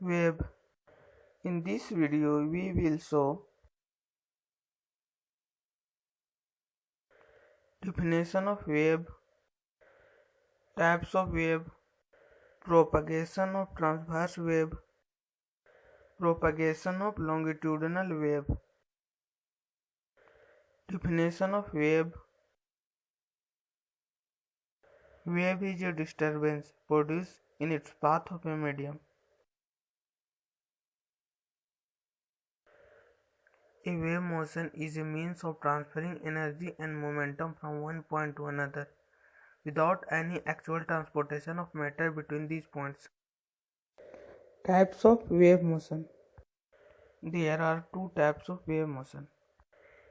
Wave. In this video we will show definition of wave, types of wave, propagation of transverse wave, propagation of longitudinal wave. Definition of wave. Wave is a disturbance produced in its path of a medium. A wave motion is a means of transferring energy and momentum from one point to another without any actual transportation of matter between these points. Types of wave motion. There are two types of wave motion: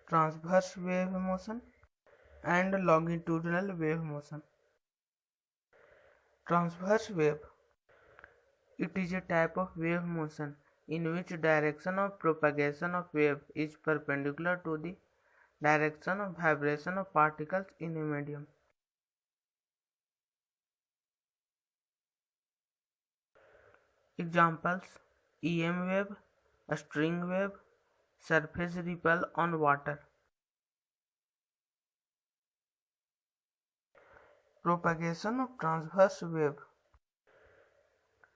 transverse wave motion and longitudinal wave motion. Transverse wave. It is a type of wave motion in which direction of propagation of wave is perpendicular to the direction of vibration of particles in a medium. Examples: EM wave, a string wave, surface ripple on water. Propagation of transverse wave.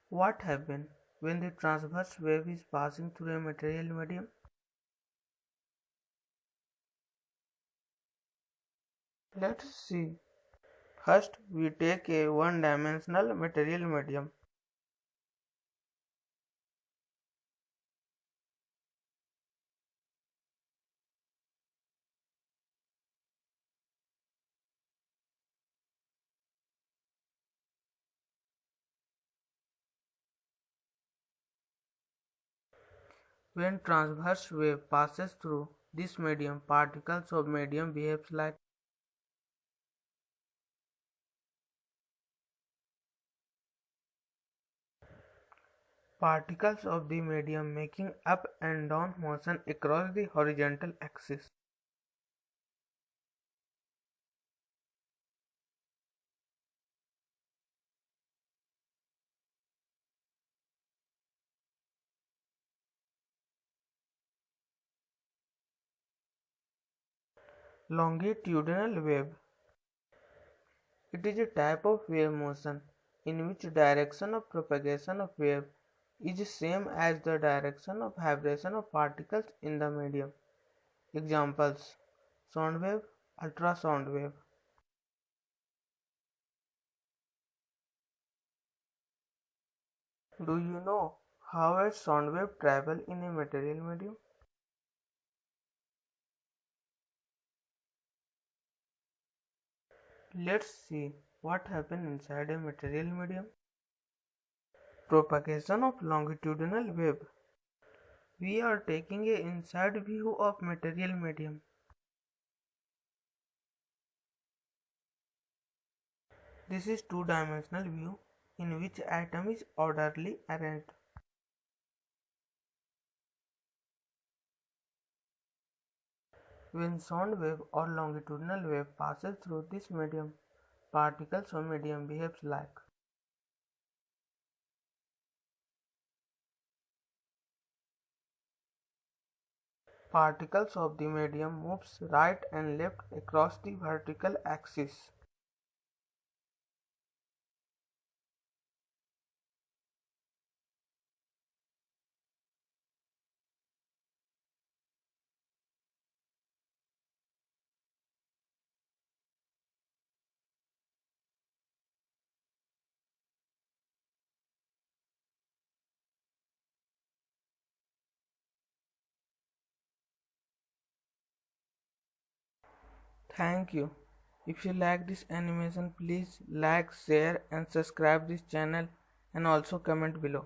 What happens when the transverse wave is passing through a material medium? Let's see. First, we take a one-dimensional material medium. When transverse wave passes through this medium, particles of medium behaves like particles of the medium making up and down motion across the horizontal axis. Longitudinal wave. It is a type of wave motion in which direction of propagation of wave is same as the direction of vibration of particles in the medium. Examples: sound wave, ultrasound wave. Do you know how a sound wave travels in a material medium? Let's see what happens inside a material medium. Propagation of longitudinal wave. We are taking a inside view of material medium. This is two-dimensional view in which atom is orderly arranged. When sound wave or longitudinal wave passes through this medium, particles of medium behaves like particles of the medium moves right and left across the vertical axis. Thank you. If you like this animation, please like, share and subscribe this channel and also comment below.